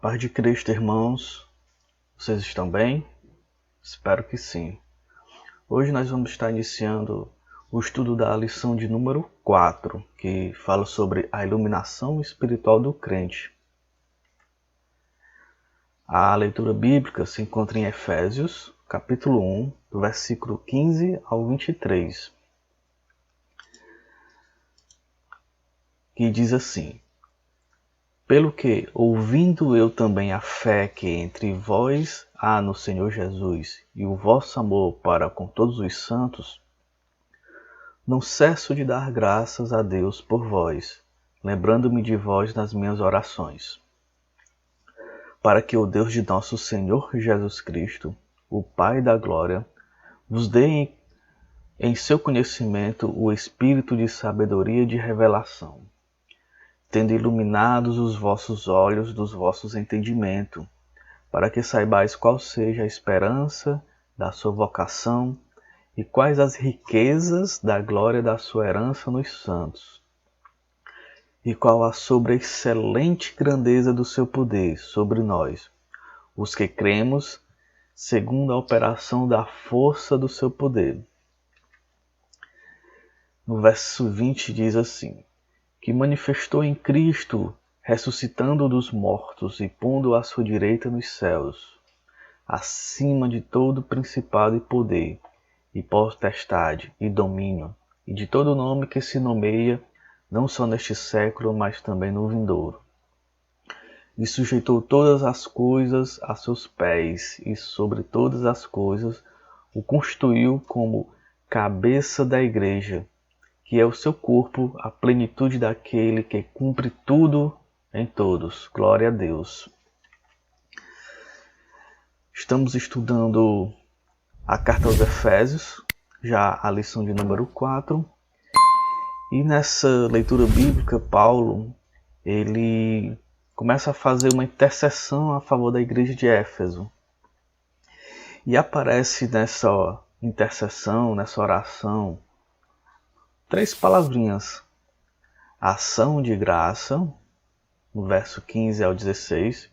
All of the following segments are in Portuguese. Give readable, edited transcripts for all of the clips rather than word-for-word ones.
Paz de Cristo, irmãos. Vocês estão bem? Espero que sim. Hoje nós vamos estar iniciando o estudo da lição de número 4, que fala sobre a iluminação espiritual do crente. A leitura bíblica se encontra em Efésios, capítulo 1, do versículo 15 ao 23, que diz assim: Pelo que, ouvindo eu também a fé que entre vós há no Senhor Jesus e o vosso amor para com todos os santos, não cesso de dar graças a Deus por vós, lembrando-me de vós nas minhas orações, para que o Deus de nosso Senhor Jesus Cristo, o Pai da glória, vos dê em seu conhecimento o espírito de sabedoria e de revelação, tendo iluminados os vossos olhos dos vossos entendimentos, para que saibais qual seja a esperança da sua vocação e quais as riquezas da glória da sua herança nos santos, e qual a sobreexcelente grandeza do seu poder sobre nós, os que cremos, segundo a operação da força do seu poder. No verso 20 diz assim: que manifestou em Cristo, ressuscitando dos mortos e pondo à sua direita nos céus, acima de todo principado e poder, e potestade e domínio, e de todo nome que se nomeia, não só neste século, mas também no vindouro. E sujeitou todas as coisas a seus pés, e sobre todas as coisas o constituiu como cabeça da igreja, que é o seu corpo, a plenitude daquele que cumpre tudo em todos. Glória a Deus. Estamos estudando a carta aos Efésios, já a lição de número 4. E nessa leitura bíblica, Paulo, ele começa a fazer uma intercessão a favor da igreja de Éfeso. E aparece nessa intercessão, nessa oração, 3 palavrinhas: ação de graça, no verso 15 ao 16,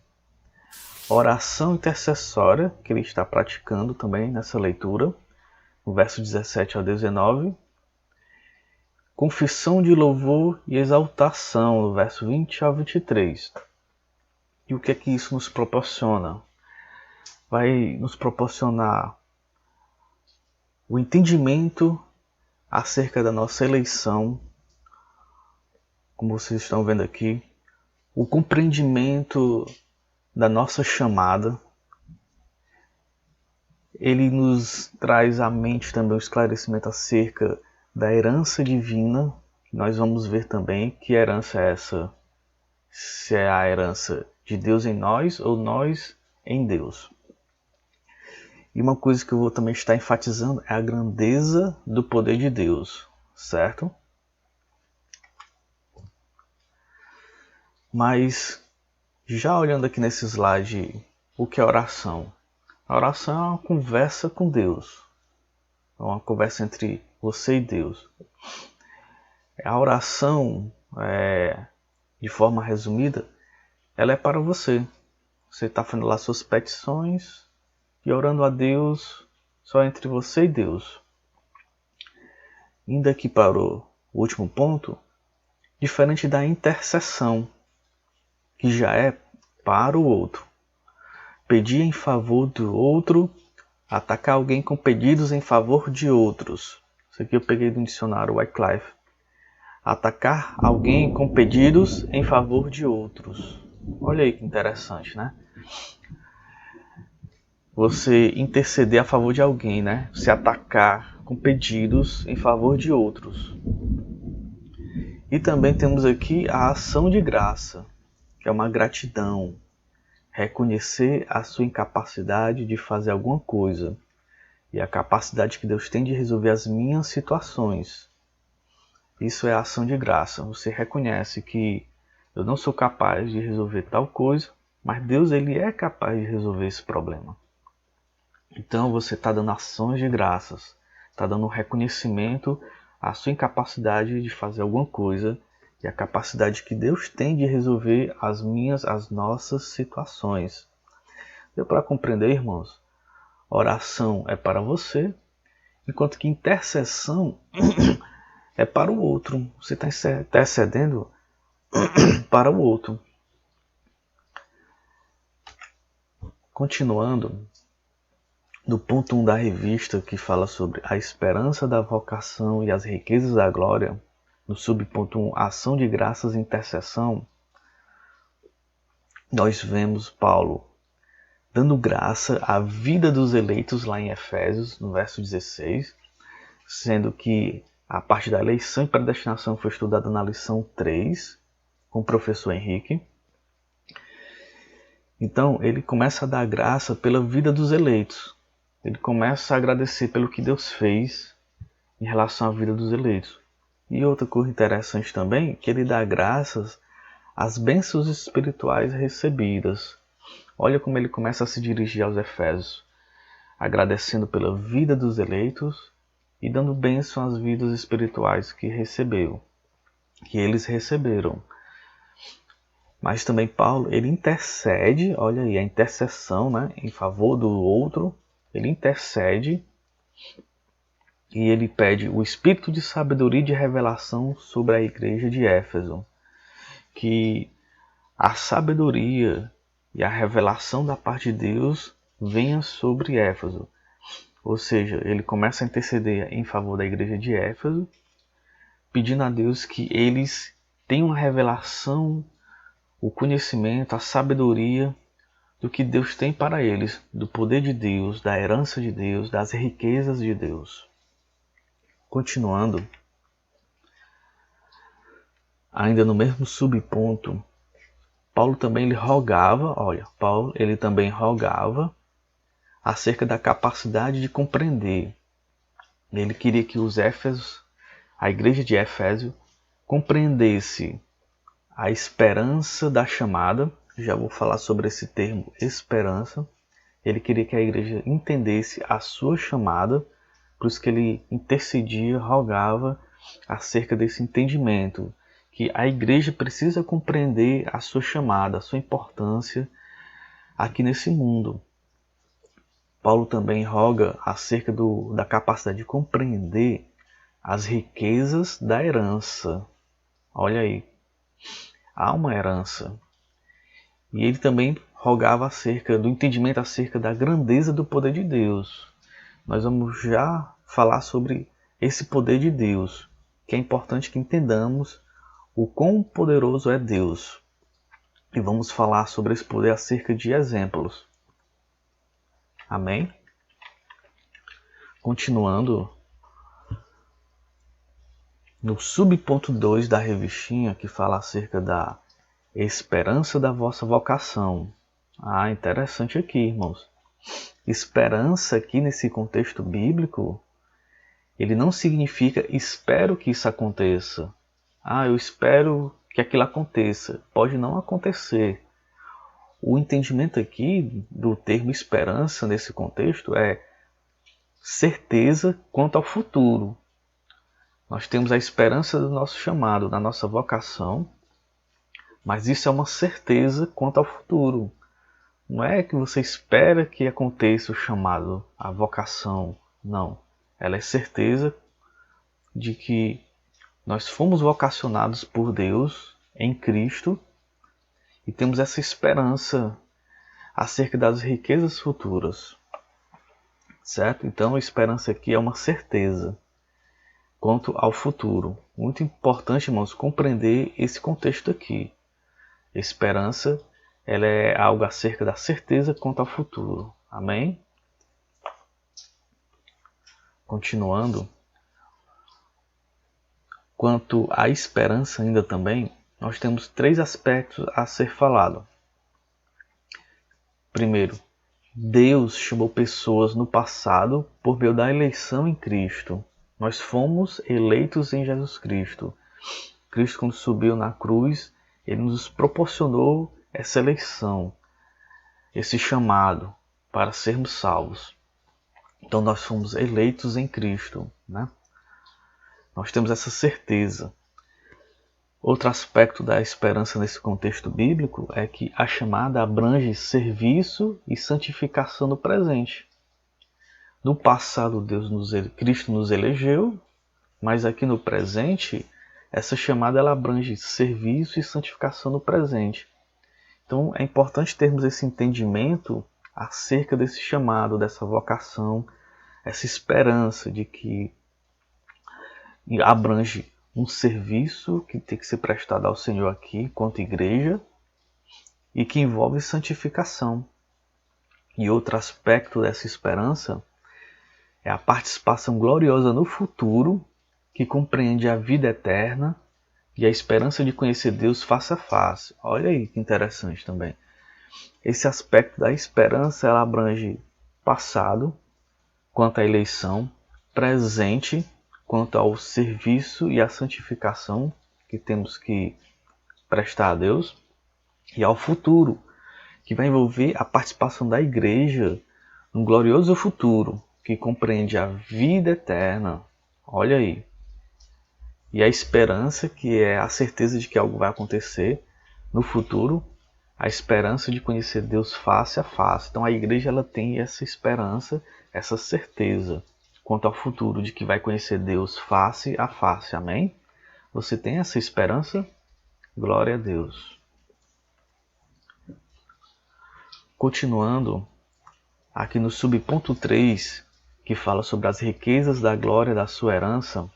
oração intercessória, que ele está praticando também nessa leitura, no verso 17 ao 19, confissão de louvor e exaltação, no verso 20 ao 23. E o que é que isso nos proporciona? Vai nos proporcionar o entendimento acerca da nossa eleição, como vocês estão vendo aqui, o compreendimento da nossa chamada. Ele nos traz à mente também o esclarecimento acerca da herança divina, que nós vamos ver também que herança é essa, se é a herança de Deus em nós ou nós em Deus. E uma coisa que eu vou também estar enfatizando é a grandeza do poder de Deus, certo? Mas, já olhando aqui nesse slide, o que é oração? A oração é uma conversa com Deus, é uma conversa entre você e Deus. A oração, de forma resumida, ela é para você. Você está fazendo lá suas petições e orando a Deus só entre você e Deus. Indo aqui para o último ponto, diferente da intercessão, que já é para o outro. Pedir em favor do outro, atacar alguém com pedidos em favor de outros. Isso aqui eu peguei do dicionário Wycliffe. Atacar alguém com pedidos em favor de outros. Olha aí que interessante, né? Você interceder a favor de alguém, né? Se atacar com pedidos em favor de outros. E também temos aqui a ação de graça, que é uma gratidão. Reconhecer a sua incapacidade de fazer alguma coisa e a capacidade que Deus tem de resolver as minhas situações. Isso é a ação de graça. Você reconhece que eu não sou capaz de resolver tal coisa, mas Deus ele é capaz de resolver esse problema. Então você está dando ações de graças, está dando um reconhecimento à sua incapacidade de fazer alguma coisa e a capacidade que Deus tem de resolver as nossas situações. Deu para compreender, irmãos? Oração é para você, enquanto que intercessão é para o outro. Você está intercedendo para o outro. Continuando, no ponto 1 da revista, que fala sobre a esperança da vocação e as riquezas da glória, no subponto 1, ação de graças e intercessão, nós vemos Paulo dando graça à vida dos eleitos lá em Efésios, no verso 16, sendo que a parte da eleição e predestinação foi estudada na lição 3, com o professor Henrique. Então, ele começa a dar graça pela vida dos eleitos. Ele começa a agradecer pelo que Deus fez em relação à vida dos eleitos. E outra coisa interessante também, que ele dá graças às bênçãos espirituais recebidas. Olha como ele começa a se dirigir aos Efésios, agradecendo pela vida dos eleitos e dando bênção às vidas espirituais que eles receberam. Mas também Paulo, ele intercede, olha aí, a intercessão, né, em favor do outro, ele intercede e ele pede o espírito de sabedoria e de revelação sobre a igreja de Éfeso. Que a sabedoria e a revelação da parte de Deus venha sobre Éfeso. Ou seja, ele começa a interceder em favor da igreja de Éfeso, pedindo a Deus que eles tenham a revelação, o conhecimento, a sabedoria do que Deus tem para eles, do poder de Deus, da herança de Deus, das riquezas de Deus. Continuando, ainda no mesmo subponto, Paulo também rogava acerca da capacidade de compreender. Ele queria que os Éfesos, a igreja de Éfeso, compreendesse a esperança da chamada. Já vou falar sobre esse termo, esperança. Ele queria que a igreja entendesse a sua chamada, por isso que ele intercedia, rogava acerca desse entendimento, que a igreja precisa compreender a sua chamada, a sua importância aqui nesse mundo. Paulo também roga acerca da capacidade de compreender as riquezas da herança. Olha aí, há uma herança. E ele também rogava acerca do entendimento acerca da grandeza do poder de Deus. Nós vamos já falar sobre esse poder de Deus, que é importante que entendamos o quão poderoso é Deus. E vamos falar sobre esse poder acerca de exemplos. Amém? Continuando, no subponto 2 da revistinha, que fala acerca da esperança da vossa vocação. Interessante aqui, irmãos. Esperança aqui nesse contexto bíblico, ele não significa espero que isso aconteça. Eu espero que aquilo aconteça. Pode não acontecer. O entendimento aqui do termo esperança nesse contexto é certeza quanto ao futuro. Nós temos a esperança do nosso chamado, da nossa vocação, mas isso é uma certeza quanto ao futuro. Não é que você espera que aconteça o chamado, a vocação. Não. Ela é certeza de que nós fomos vocacionados por Deus em Cristo e temos essa esperança acerca das riquezas futuras. Certo? Então a esperança aqui é uma certeza quanto ao futuro. Muito importante, irmãos, compreender esse contexto aqui. Esperança, ela é algo acerca da certeza quanto ao futuro. Amém? Continuando. Quanto à esperança ainda também, nós temos 3 aspectos a ser falado. Primeiro, Deus chamou pessoas no passado por meio da eleição em Cristo. Nós fomos eleitos em Jesus Cristo. Cristo, quando subiu na cruz, ele nos proporcionou essa eleição, esse chamado para sermos salvos. Então nós fomos eleitos em Cristo, né? Nós temos essa certeza. Outro aspecto da esperança nesse contexto bíblico é que a chamada abrange serviço e santificação no presente. No passado, Cristo nos elegeu, mas aqui no presente, essa chamada ela abrange serviço e santificação no presente. Então é importante termos esse entendimento acerca desse chamado, dessa vocação, essa esperança de que abrange um serviço que tem que ser prestado ao Senhor aqui, enquanto igreja, e que envolve santificação. E outro aspecto dessa esperança é a participação gloriosa no futuro, que compreende a vida eterna e a esperança de conhecer Deus face a face. Olha aí que interessante também. Esse aspecto da esperança ela abrange passado, quanto à eleição, presente, quanto ao serviço e à santificação que temos que prestar a Deus, e ao futuro, que vai envolver a participação da igreja no glorioso futuro, que compreende a vida eterna. Olha aí. E a esperança, que é a certeza de que algo vai acontecer no futuro, a esperança de conhecer Deus face a face. Então a igreja ela tem essa esperança, essa certeza quanto ao futuro de que vai conhecer Deus face a face. Amém? Você tem essa esperança? Glória a Deus. Continuando, aqui no subponto 3, que fala sobre as riquezas da glória da sua herança,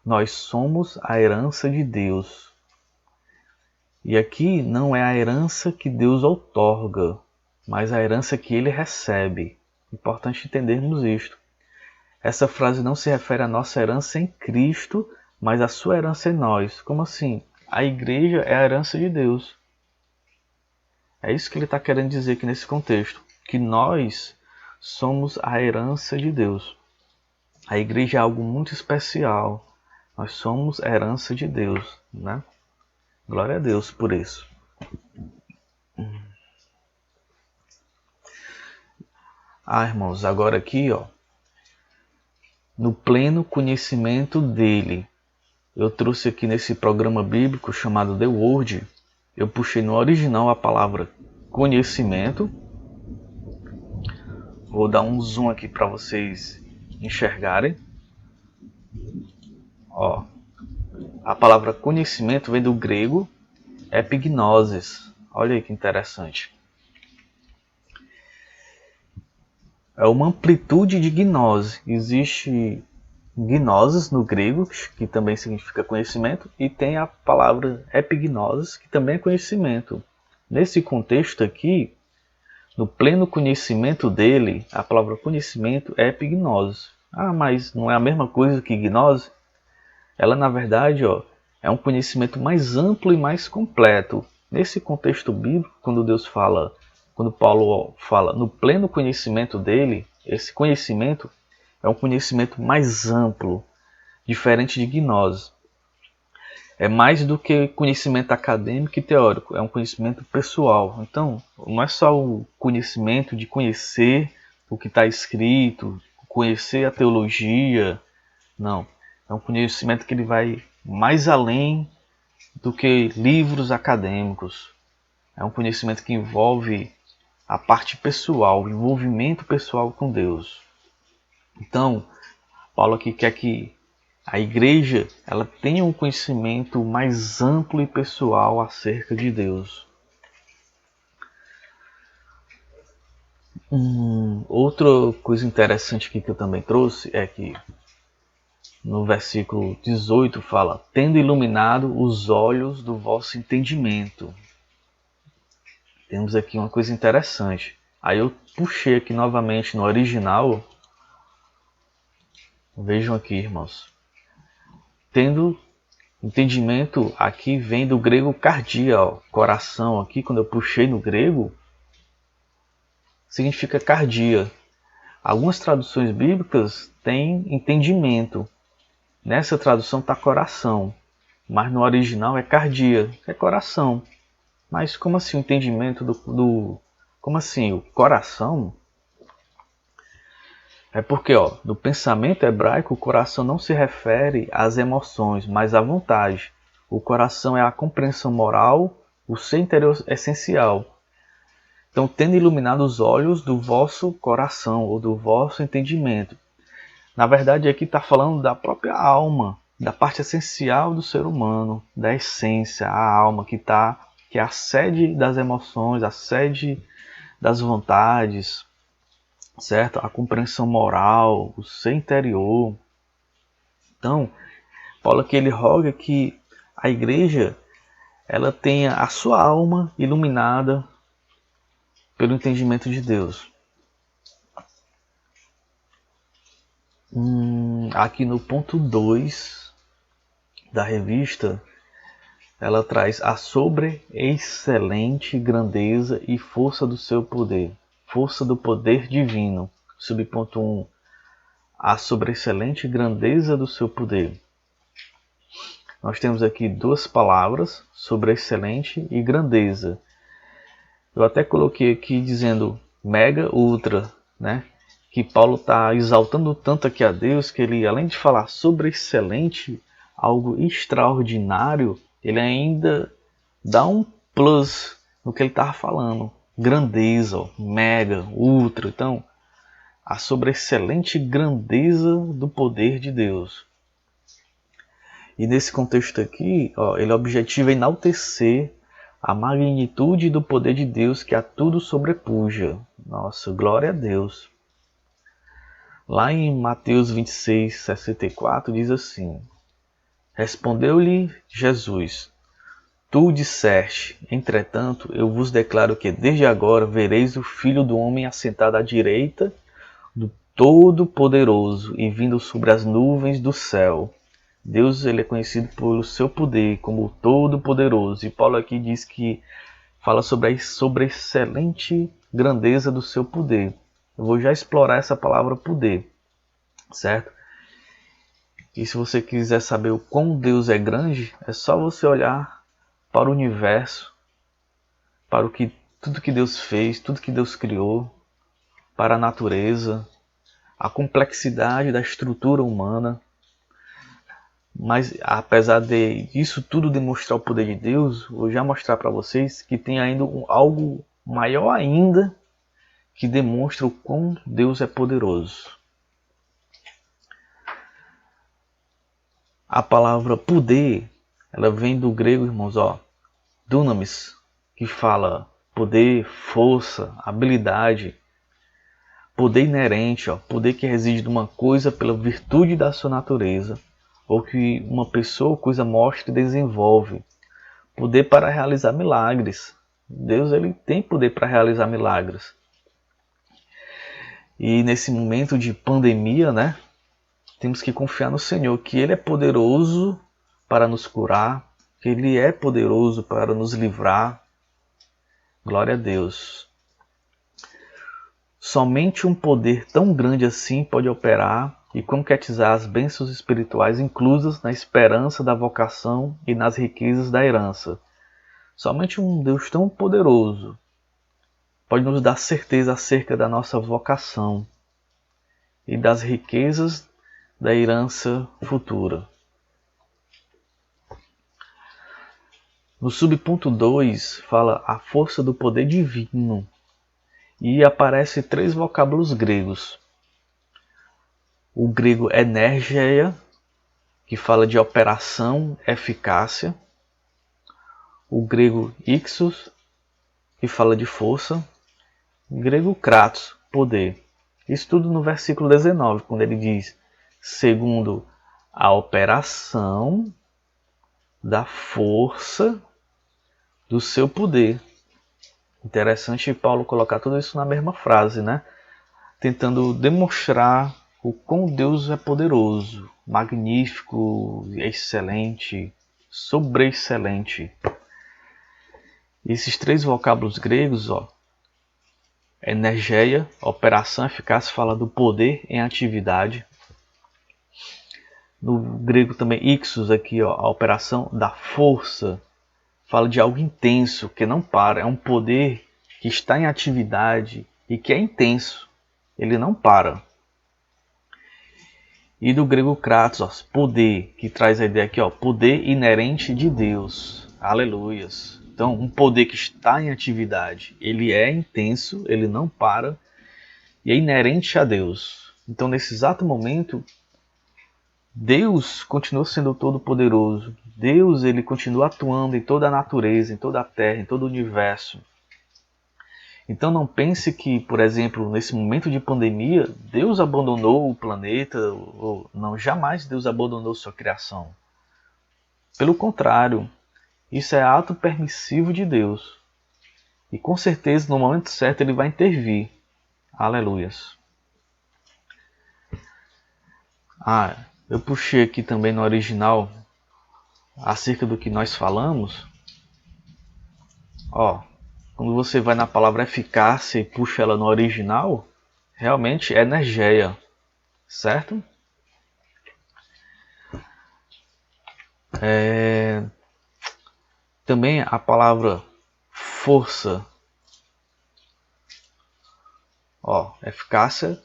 nós somos a herança de Deus. E aqui não é a herança que Deus outorga, mas a herança que Ele recebe. Importante entendermos isto. Essa frase não se refere à nossa herança em Cristo, mas à sua herança em nós. Como assim? A igreja é a herança de Deus. É isso que ele está querendo dizer aqui nesse contexto. Que nós somos a herança de Deus. A igreja é algo muito especial. Nós somos a herança de Deus, né? Glória a Deus por isso. Irmãos, agora aqui, no pleno conhecimento dele. Eu trouxe aqui nesse programa bíblico chamado The Word, eu puxei no original a palavra conhecimento. Vou dar um zoom aqui para vocês enxergarem. A palavra conhecimento vem do grego epignosis. Olha aí que interessante. É uma amplitude de gnose. Existe gnosis no grego, que também significa conhecimento, e tem a palavra epignosis, que também é conhecimento. Nesse contexto aqui, no pleno conhecimento dele, a palavra conhecimento é epignosis. Mas não é a mesma coisa que gnose? Ela, na verdade, é um conhecimento mais amplo e mais completo. Nesse contexto bíblico, quando Paulo fala no pleno conhecimento dele, esse conhecimento é um conhecimento mais amplo, diferente de gnose. É mais do que conhecimento acadêmico e teórico, é um conhecimento pessoal. Então, não é só o conhecimento de conhecer o que está escrito, conhecer a teologia, não. É um conhecimento que ele vai mais além do que livros acadêmicos. É um conhecimento que envolve a parte pessoal, o envolvimento pessoal com Deus. Então, Paulo aqui quer que a igreja ela tenha um conhecimento mais amplo e pessoal acerca de Deus. Outra coisa interessante aqui que eu também trouxe é que no versículo 18 fala: tendo iluminado os olhos do vosso entendimento. Temos aqui uma coisa interessante. Aí eu puxei aqui novamente no original. Vejam aqui, irmãos. Tendo entendimento aqui vem do grego cardia, coração aqui, quando eu puxei no grego, significa cardia. Algumas traduções bíblicas têm entendimento. Nessa tradução está coração, mas no original é cardia, é coração. Mas como assim o entendimento como assim o coração? É porque no pensamento hebraico o coração não se refere às emoções, mas à vontade. O coração é a compreensão moral, o ser interior essencial. Então, tendo iluminado os olhos do vosso coração, ou do vosso entendimento. Na verdade, aqui está falando da própria alma, da parte essencial do ser humano, da essência, a alma, que é a sede das emoções, a sede das vontades, certo? A compreensão moral, o ser interior. Então, Paulo aqui ele roga que a igreja ela tenha a sua alma iluminada pelo entendimento de Deus. Aqui no ponto 2 da revista, ela traz a sobreexcelente grandeza e força do seu poder. Força do poder divino. Subponto 1. A sobreexcelente grandeza do seu poder. Nós temos aqui duas palavras, sobreexcelente e grandeza. Eu até coloquei aqui dizendo mega, ultra, né? Que Paulo está exaltando tanto aqui a Deus que ele, além de falar sobre excelente, algo extraordinário, ele ainda dá um plus no que ele estava falando. Grandeza, ó, mega, ultra. Então, a sobreexcelente grandeza do poder de Deus. E nesse contexto aqui, ó, ele objetiva enaltecer a magnitude do poder de Deus que a tudo sobrepuja. Nossa, glória a Deus. Lá em Mateus 26, 64, diz assim: Respondeu-lhe Jesus: Tu disseste, entretanto, eu vos declaro que desde agora vereis o Filho do Homem assentado à direita do Todo-Poderoso e vindo sobre as nuvens do céu. Deus ele é conhecido pelo seu poder como o Todo-Poderoso. E Paulo aqui diz que fala sobre a excelente grandeza do seu poder. Eu vou já explorar essa palavra poder, certo? E se você quiser saber o quão Deus é grande, é só você olhar para o universo, para tudo que Deus fez, tudo que Deus criou, para a natureza, a complexidade da estrutura humana. Mas apesar de isso tudo demonstrar o poder de Deus, vou já mostrar para vocês que tem ainda algo maior ainda que demonstra o quão Deus é poderoso. A palavra poder, ela vem do grego, irmãos, ó, dunamis, que fala poder, força, habilidade, poder inerente, ó, poder que reside numa coisa pela virtude da sua natureza, ou que uma pessoa ou coisa mostra e desenvolve. Poder para realizar milagres. Deus ele tem poder para realizar milagres. E nesse momento de pandemia, né, temos que confiar no Senhor, que Ele é poderoso para nos curar, que Ele é poderoso para nos livrar. Glória a Deus. Somente um poder tão grande assim pode operar e concretizar as bênçãos espirituais inclusas na esperança da vocação e nas riquezas da herança. Somente um Deus tão poderoso pode nos dar certeza acerca da nossa vocação e das riquezas da herança futura. No subponto 2 fala a força do poder divino e aparece 3 vocábulos gregos. O grego energeia, que fala de operação, eficácia. O grego ixos, que fala de força. O grego kratos, poder. Isso tudo no versículo 19, quando ele diz, segundo a operação da força do seu poder. Interessante Paulo colocar tudo isso na mesma frase, né? Tentando demonstrar o quão Deus é poderoso, magnífico, excelente, sobreexcelente. Esses 3 vocábulos gregos, ó, energeia, operação eficaz, fala do poder em atividade. No grego também ixos, aqui, ó, a operação da força, fala de algo intenso, que não para, é um poder que está em atividade e que é intenso, ele não para. E do grego kratos, ó, poder, que traz a ideia aqui, ó, poder inerente de Deus. Aleluias. Então, um poder que está em atividade, ele é intenso, ele não para e é inerente a Deus. Então, nesse exato momento, Deus continua sendo todo-poderoso. Deus, ele continua atuando em toda a natureza, em toda a terra, em todo o universo. Então não pense que, por exemplo, nesse momento de pandemia, Deus abandonou o planeta, ou não, jamais Deus abandonou sua criação. Pelo contrário, isso é ato permissivo de Deus. E com certeza, no momento certo, ele vai intervir. Aleluias. Eu puxei aqui também no original acerca do que nós falamos. Ó, quando você vai na palavra eficácia e puxa ela no original, realmente é energeia, certo? Também a palavra força, ó, eficácia,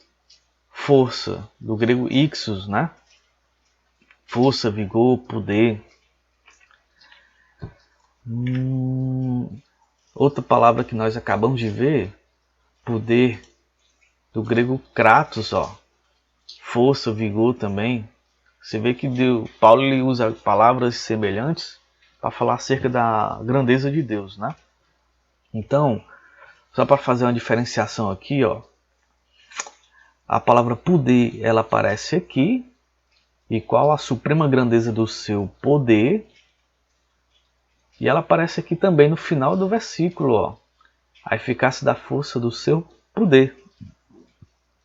força, do grego ixos, né? Força, vigor, poder. Outra palavra que nós acabamos de ver, poder, do grego kratos, ó, força, vigor também. Você vê que Paulo ele usa palavras semelhantes para falar acerca da grandeza de Deus, né? Então, só para fazer uma diferenciação aqui, ó, a palavra poder, ela aparece aqui, e qual a suprema grandeza do seu poder, e ela aparece aqui também no final do versículo, ó, a eficácia da força do seu poder.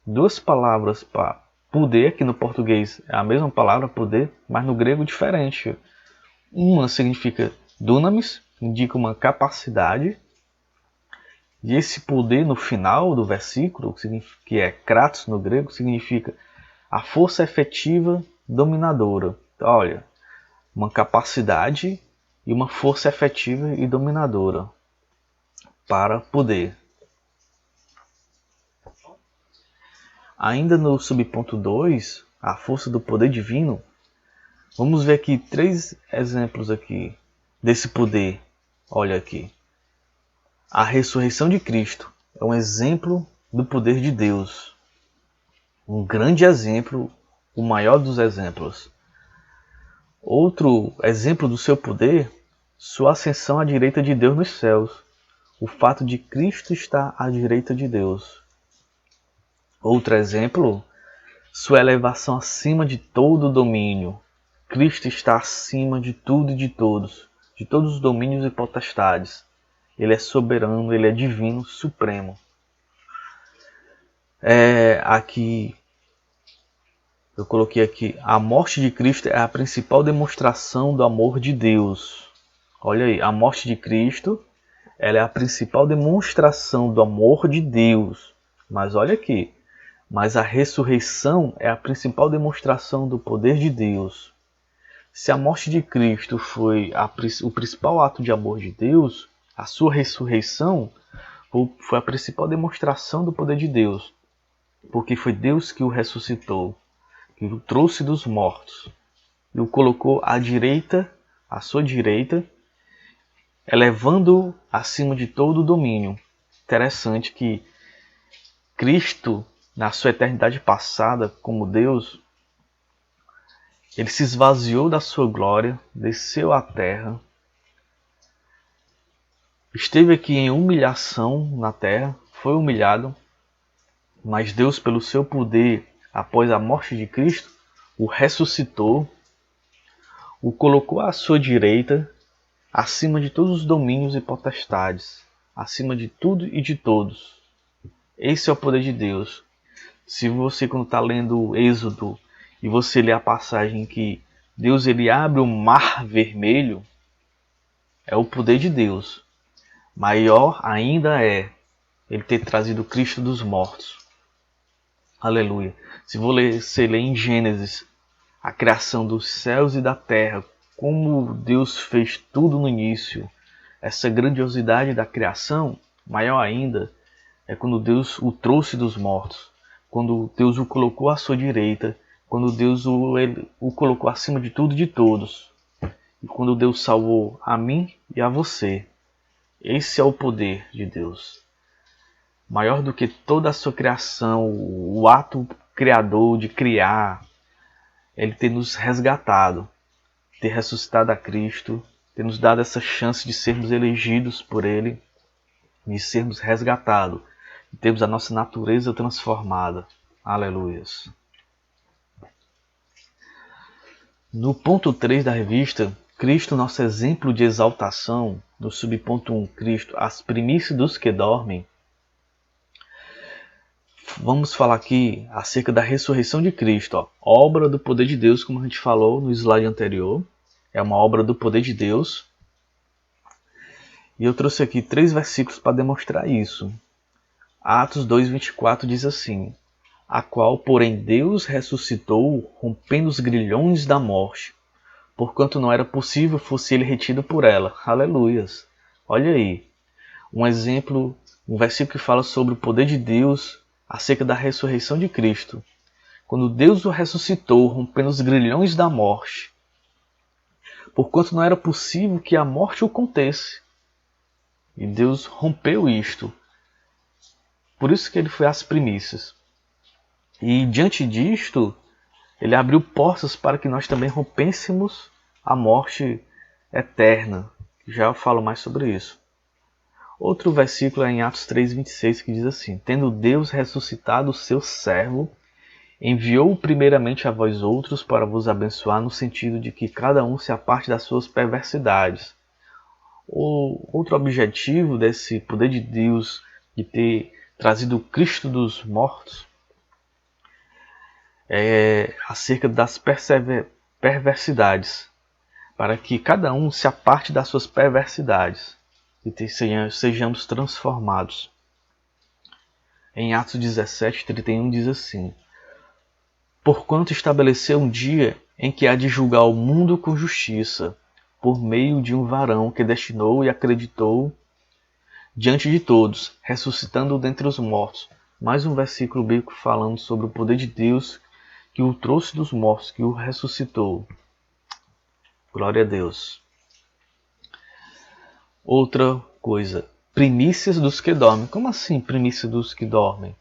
Duas palavras para poder, que no português é a mesma palavra poder, mas no grego diferente. Uma significa dunamis, indica uma capacidade, e esse poder no final do versículo, que é kratos no grego, significa a força efetiva dominadora. Então, olha, uma capacidade e uma força efetiva e dominadora para poder. Ainda no subponto 2, a força do poder divino, vamos ver aqui 3 exemplos aqui desse poder. Olha aqui. A ressurreição de Cristo é um exemplo do poder de Deus. Um grande exemplo, o maior dos exemplos. Outro exemplo do seu poder, sua ascensão à direita de Deus nos céus. O fato de Cristo estar à direita de Deus. Outro exemplo, sua elevação acima de todo domínio. Cristo está acima de tudo e de todos os domínios e potestades. Ele é soberano, ele é divino, supremo. Aqui eu coloquei aqui, a morte de Cristo é a principal demonstração do amor de Deus. Olha aí, a morte de Cristo, ela é a principal demonstração do amor de Deus. Mas olha aqui, mas a ressurreição é a principal demonstração do poder de Deus. Se a morte de Cristo foi o principal ato de amor de Deus, a sua ressurreição foi a principal demonstração do poder de Deus. Porque foi Deus que o ressuscitou, que o trouxe dos mortos e o colocou à sua direita, elevando-o acima de todo o domínio. Interessante que Cristo, na sua eternidade passada como Deus, ele se esvaziou da sua glória, desceu à terra, esteve aqui em humilhação na terra, foi humilhado, mas Deus, pelo seu poder, após a morte de Cristo, o ressuscitou, o colocou à sua direita, acima de todos os domínios e potestades, acima de tudo e de todos. Esse é o poder de Deus. Se você, quando está lendo o Êxodo, e você lê a passagem que Deus ele abre o mar vermelho, é o poder de Deus. Maior ainda é ele ter trazido Cristo dos mortos. Aleluia. Se você ler em Gênesis a criação dos céus e da terra, como Deus fez tudo no início, essa grandiosidade da criação, maior ainda é quando Deus o trouxe dos mortos, quando Deus o colocou à sua direita quando Deus o colocou acima de tudo e de todos, e quando Deus salvou a mim e a você. Esse é o poder de Deus. Maior do que toda a sua criação, o ato criador de criar, Ele ter nos resgatado, ter ressuscitado a Cristo, ter nos dado essa chance de sermos elegidos por Ele, de sermos resgatados, de termos a nossa natureza transformada. Aleluias. No ponto 3 da revista, Cristo, nosso exemplo de exaltação, no subponto 1, Cristo, as primícias dos que dormem, vamos falar aqui acerca da ressurreição de Cristo. Ó. Obra do poder de Deus, como a gente falou no slide anterior. É uma obra do poder de Deus. E eu trouxe aqui 3 versículos para demonstrar isso. Atos 2:24 diz assim: a qual, porém, Deus ressuscitou, rompendo os grilhões da morte, porquanto não era possível fosse ele retido por ela. Aleluias. Olha aí. Um exemplo, um versículo que fala sobre o poder de Deus acerca da ressurreição de Cristo. Quando Deus o ressuscitou, rompendo os grilhões da morte, porquanto não era possível que a morte o contesse. E Deus rompeu isto. Por isso que ele foi às primícias. E diante disto, ele abriu portas para que nós também rompêssemos a morte eterna. Já eu falo mais sobre isso. Outro versículo é em Atos 3:26 que diz assim: tendo Deus ressuscitado o seu servo, enviou-o primeiramente a vós outros para vos abençoar, no sentido de que cada um se aparte das suas perversidades. O outro objetivo desse poder de Deus de ter trazido o Cristo dos mortos é acerca das perversidades, para que cada um se aparte das suas perversidades e sejamos transformados. Em Atos 17:31 diz assim: porquanto estabeleceu um dia em que há de julgar o mundo com justiça, por meio de um varão que destinou e acreditou diante de todos, ressuscitando dentre os mortos. Mais um versículo bíblico falando sobre o poder de Deus que o trouxe dos mortos, que o ressuscitou. Glória a Deus. Outra coisa, primícias dos que dormem. Como assim primícias dos que dormem?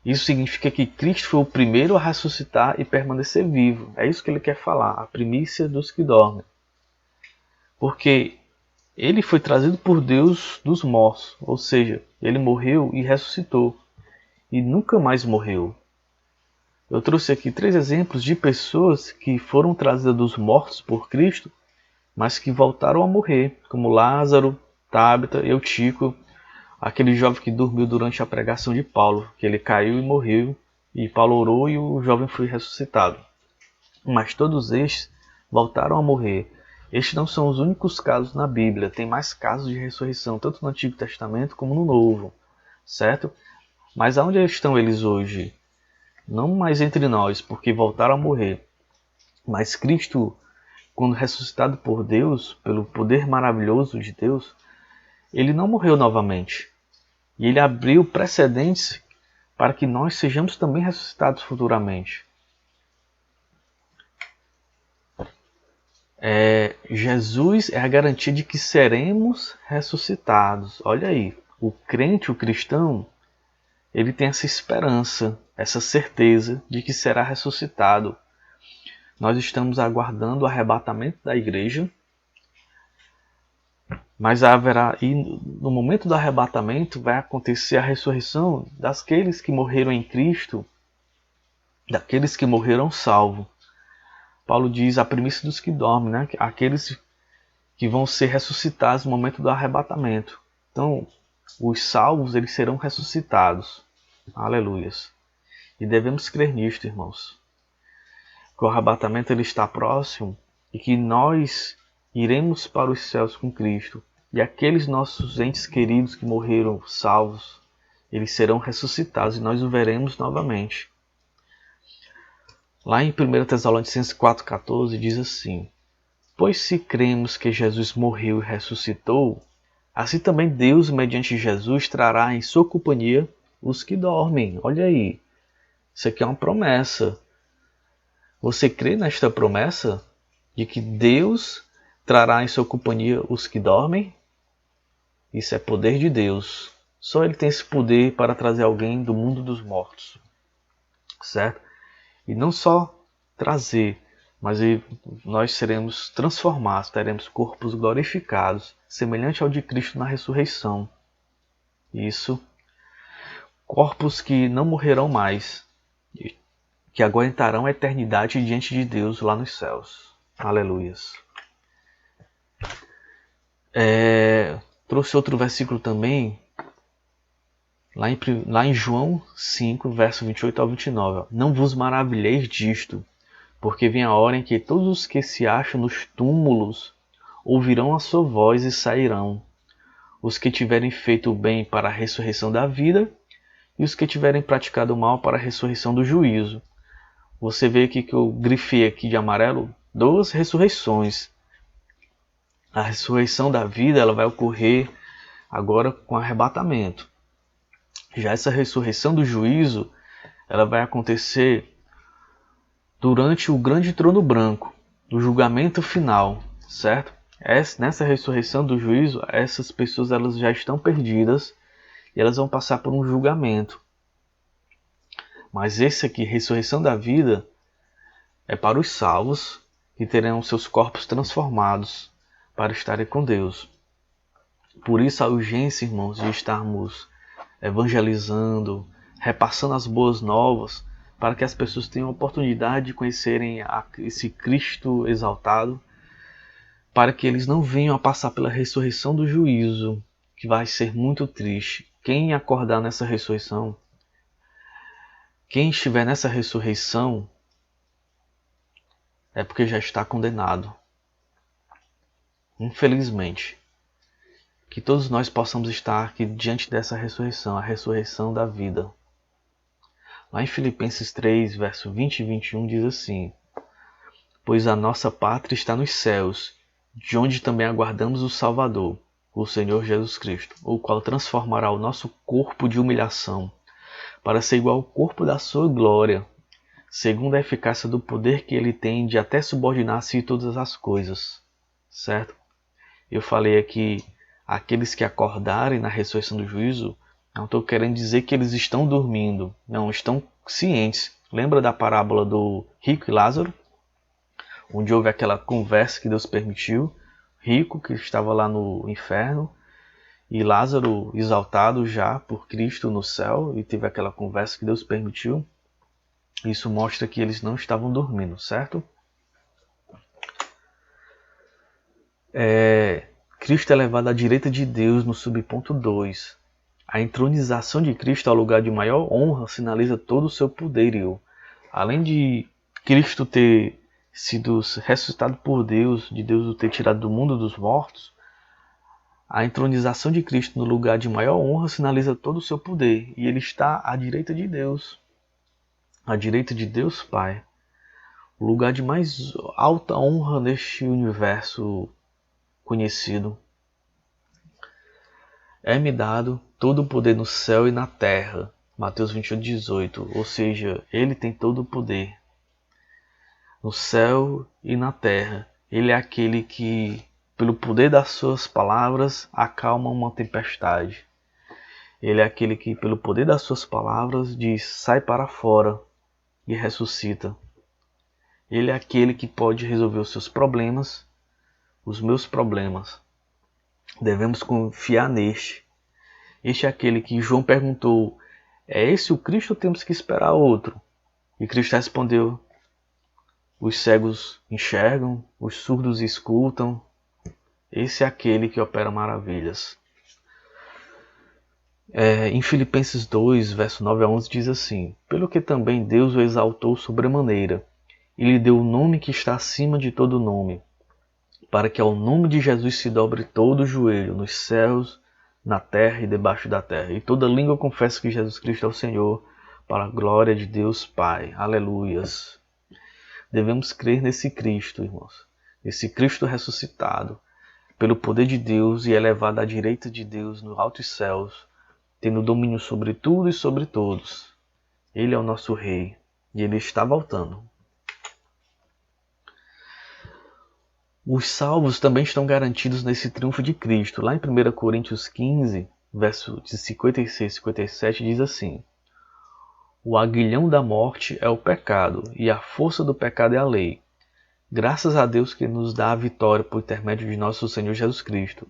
Isso significa que Cristo foi o primeiro a ressuscitar e permanecer vivo. É isso que ele quer falar, a primícia dos que dormem. Porque ele foi trazido por Deus dos mortos, ou seja, ele morreu e ressuscitou, e nunca mais morreu. Eu trouxe aqui 3 exemplos de pessoas que foram trazidas dos mortos por Cristo, mas que voltaram a morrer, como Lázaro, Tábita, Eutico, aquele jovem que dormiu durante a pregação de Paulo, que ele caiu e morreu, e Paulo orou e o jovem foi ressuscitado. Mas todos estes voltaram a morrer. Estes não são os únicos casos na Bíblia, tem mais casos de ressurreição, tanto no Antigo Testamento como no Novo, certo? Mas aonde estão eles hoje? Não mais entre nós, porque voltaram a morrer. Mas Cristo, quando ressuscitado por Deus, pelo poder maravilhoso de Deus, ele não morreu novamente. E ele abriu precedentes para que nós sejamos também ressuscitados futuramente. Jesus é a garantia de que seremos ressuscitados. Olha aí, o crente, o cristão, ele tem essa esperança, essa certeza de que será ressuscitado. Nós estamos aguardando o arrebatamento da igreja, mas haverá, e no momento do arrebatamento vai acontecer a ressurreição daqueles que morreram em Cristo, daqueles que morreram salvos. Paulo diz a primícia dos que dormem, né? Aqueles que vão ser ressuscitados no momento do arrebatamento. Então, os salvos eles serão ressuscitados. Aleluias. E devemos crer nisto, irmãos. Que o arrebatamento ele está próximo e que nós iremos para os céus com Cristo. E aqueles nossos entes queridos que morreram salvos, eles serão ressuscitados e nós o veremos novamente. Lá em 1 Tessalonicenses 4,14 diz assim: pois se cremos que Jesus morreu e ressuscitou, assim também Deus, mediante Jesus, trará em sua companhia os que dormem. Olha aí. Isso aqui é uma promessa. Você crê nesta promessa de que Deus trará em sua companhia os que dormem? Isso é poder de Deus. Só Ele tem esse poder para trazer alguém do mundo dos mortos. Certo? E não só trazer, mas nós seremos transformados, teremos corpos glorificados, semelhante ao de Cristo na ressurreição. Isso. Corpos que não morrerão mais, que aguentarão a eternidade diante de Deus lá nos céus. Aleluias. Trouxe outro versículo também, lá em João 5, verso 28 ao 29. Não vos maravilheis disto, porque vem a hora em que todos os que se acham nos túmulos ouvirão a sua voz e sairão. Os que tiverem feito o bem para a ressurreição da vida, e os que tiverem praticado o mal para a ressurreição do juízo. Você vê aqui que eu grifei aqui de amarelo 2 ressurreições. A ressurreição da vida ela vai ocorrer agora com arrebatamento. Já essa ressurreição do juízo ela vai acontecer durante o grande trono branco, do julgamento final, certo? Nessa ressurreição do juízo, essas pessoas elas já estão perdidas e elas vão passar por um julgamento. Mas esse aqui, ressurreição da vida, é para os salvos que terão seus corpos transformados para estarem com Deus. Por isso a urgência, irmãos, de estarmos evangelizando, repassando as boas novas, para que as pessoas tenham a oportunidade de conhecerem esse Cristo exaltado, para que eles não venham a passar pela ressurreição do juízo, que vai ser muito triste. Quem acordar nessa ressurreição, quem estiver nessa ressurreição, é porque já está condenado. Infelizmente. Que todos nós possamos estar aqui diante dessa ressurreição, a ressurreição da vida. Lá em Filipenses 3, verso 20 e 21 diz assim: Pois a nossa pátria está nos céus, de onde também aguardamos o Salvador, o Senhor Jesus Cristo, o qual transformará o nosso corpo de humilhação, para ser igual ao corpo da sua glória, segundo a eficácia do poder que ele tem de até subordinar-se todas as coisas. Certo? Eu falei aqui, aqueles que acordarem na ressurreição do juízo, não estou querendo dizer que eles estão dormindo, não, estão cientes. Lembra da parábola do rico e Lázaro? Onde houve aquela conversa que Deus permitiu, rico que estava lá no inferno, e Lázaro exaltado já por Cristo no céu, e teve aquela conversa que Deus permitiu. Isso mostra que eles não estavam dormindo, certo? Cristo é levado à direita de Deus no subponto 2. A entronização de Cristo ao lugar de maior honra sinaliza todo o seu poderio. Além de Cristo ter sido ressuscitado por Deus, de Deus o ter tirado do mundo dos mortos, a entronização de Cristo no lugar de maior honra sinaliza todo o seu poder. E ele está à direita de Deus. À direita de Deus Pai. O lugar de mais alta honra neste universo conhecido. É-me dado todo o poder no céu e na terra. Mateus 28:18. Ou seja, ele tem todo o poder. No céu e na terra. Ele é aquele que, pelo poder das suas palavras, acalma uma tempestade. Ele é aquele que, pelo poder das suas palavras, diz, sai para fora e ressuscita. Ele é aquele que pode resolver os seus problemas, os meus problemas. Devemos confiar neste. Este é aquele que João perguntou, é esse o Cristo ou temos que esperar outro? E Cristo respondeu, os cegos enxergam, os surdos escutam. Esse é aquele que opera maravilhas. Em Filipenses 2, verso 9 a 11 diz assim, pelo que também Deus o exaltou sobremaneira, e lhe deu o nome que está acima de todo nome, para que ao nome de Jesus se dobre todo o joelho, nos céus, na terra e debaixo da terra. E toda língua confesse que Jesus Cristo é o Senhor, para a glória de Deus Pai. Aleluias. Devemos crer nesse Cristo, irmãos. Esse Cristo ressuscitado, pelo poder de Deus e elevado à direita de Deus nos altos céus, tendo domínio sobre tudo e sobre todos. Ele é o nosso Rei e Ele está voltando. Os salvos também estão garantidos nesse triunfo de Cristo. Lá em 1 Coríntios 15, verso de 56 e 57, diz assim: o aguilhão da morte é o pecado, e a força do pecado é a lei. Graças a Deus que nos dá a vitória por intermédio de nosso Senhor Jesus Cristo.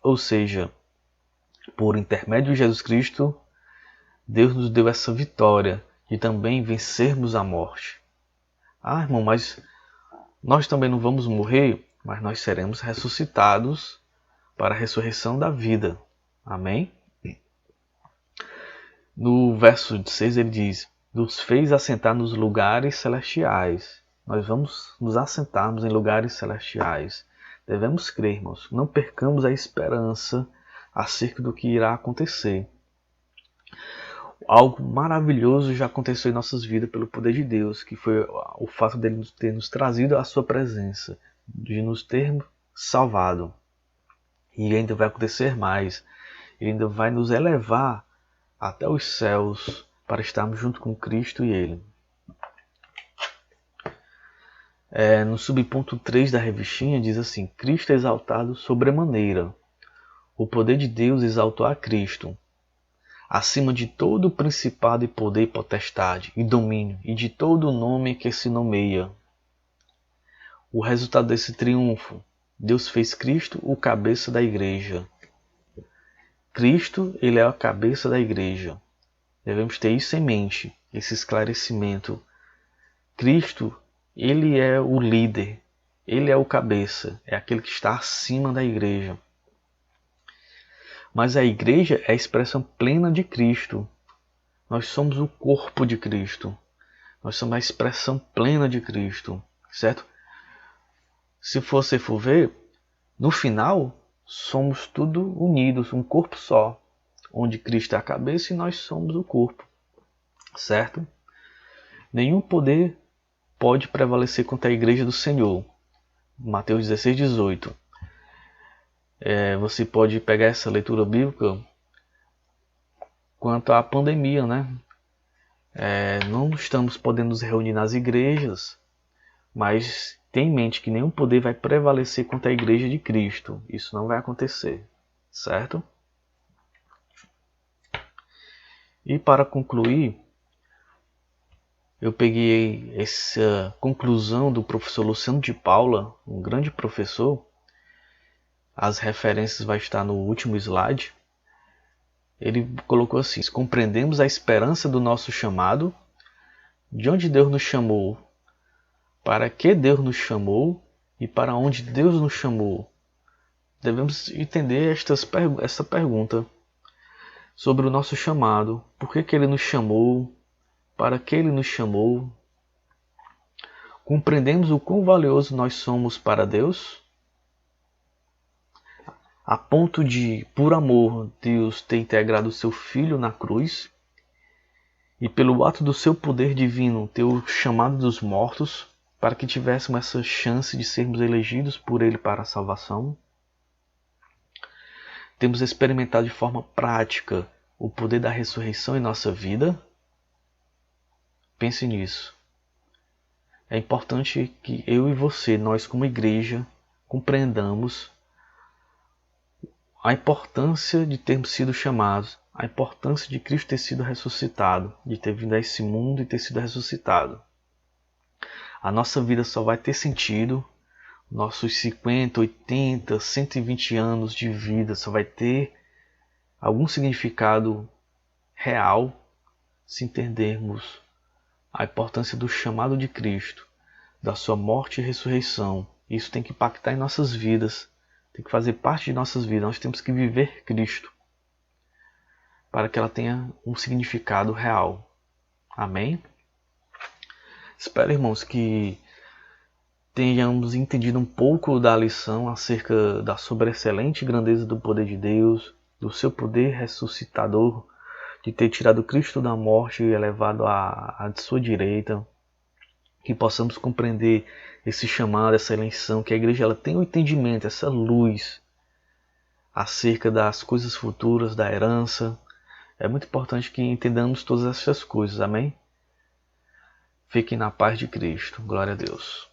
Ou seja, por intermédio de Jesus Cristo, Deus nos deu essa vitória de também vencermos a morte. Ah, irmão, mas nós também não vamos morrer, mas nós seremos ressuscitados para a ressurreição da vida. Amém? No verso 6 ele diz: nos fez assentar nos lugares celestiais. Nós vamos nos assentarmos em lugares celestiais. Devemos crer, irmãos. Não percamos a esperança acerca do que irá acontecer. Algo maravilhoso já aconteceu em nossas vidas pelo poder de Deus, que foi o fato dele ter nos trazido à sua presença, de nos ter salvado. E ainda vai acontecer mais. Ele ainda vai nos elevar até os céus para estarmos junto com Cristo e Ele. No subponto 3 da revistinha diz assim: Cristo é exaltado sobremaneira. O poder de Deus exaltou a Cristo, acima de todo principado e poder e potestade e domínio e de todo nome que se nomeia. O resultado desse triunfo, Deus fez Cristo o cabeça da igreja. Cristo, ele é a cabeça da igreja. Devemos ter isso em mente, esse esclarecimento. Cristo, ele é o líder, ele é o cabeça, é aquele que está acima da igreja. Mas a igreja é a expressão plena de Cristo. Nós somos o corpo de Cristo. Nós somos a expressão plena de Cristo, certo? Se você for ver, no final, somos tudo unidos, um corpo só, onde Cristo é a cabeça e nós somos o corpo, certo? Nenhum poder pode prevalecer contra a igreja do Senhor. Mateus 16, 18. Você pode pegar essa leitura bíblica quanto à pandemia, né? Não estamos podendo nos reunir nas igrejas, mas tenha em mente que nenhum poder vai prevalecer contra a igreja de Cristo. Isso não vai acontecer, certo? E para concluir, eu peguei essa conclusão do professor Luciano de Paula, um grande professor. As referências vão estar no último slide. Ele colocou assim: compreendemos a esperança do nosso chamado, de onde Deus nos chamou, para que Deus nos chamou e para onde Deus nos chamou. Devemos entender essa pergunta sobre o nosso chamado. Por que Ele nos chamou? Para que Ele nos chamou? Compreendemos o quão valioso nós somos para Deus? A ponto de, por amor, Deus ter integrado o seu Filho na cruz e pelo ato do seu poder divino ter o chamado dos mortos para que tivéssemos essa chance de sermos elegidos por Ele para a salvação. Temos experimentado de forma prática o poder da ressurreição em nossa vida. Pense nisso. É importante que eu e você, nós como igreja, compreendamos a importância de termos sido chamados, a importância de Cristo ter sido ressuscitado, de ter vindo a esse mundo e ter sido ressuscitado. A nossa vida só vai ter sentido, nossos 50, 80, 120 anos de vida só vai ter algum significado real se entendermos a importância do chamado de Cristo, da sua morte e ressurreição. Isso tem que impactar em nossas vidas, tem que fazer parte de nossas vidas. Nós temos que viver Cristo para que ela tenha um significado real. Amém? Espero, irmãos, que tenhamos entendido um pouco da lição acerca da sobreexcelente grandeza do poder de Deus, do seu poder ressuscitador, de ter tirado Cristo da morte e elevado à sua direita. Que possamos compreender esse chamado, essa eleição, que a igreja ela tem um entendimento, essa luz acerca das coisas futuras, da herança, É muito importante que entendamos todas essas coisas, amém? Fiquem na paz de Cristo. Glória a Deus.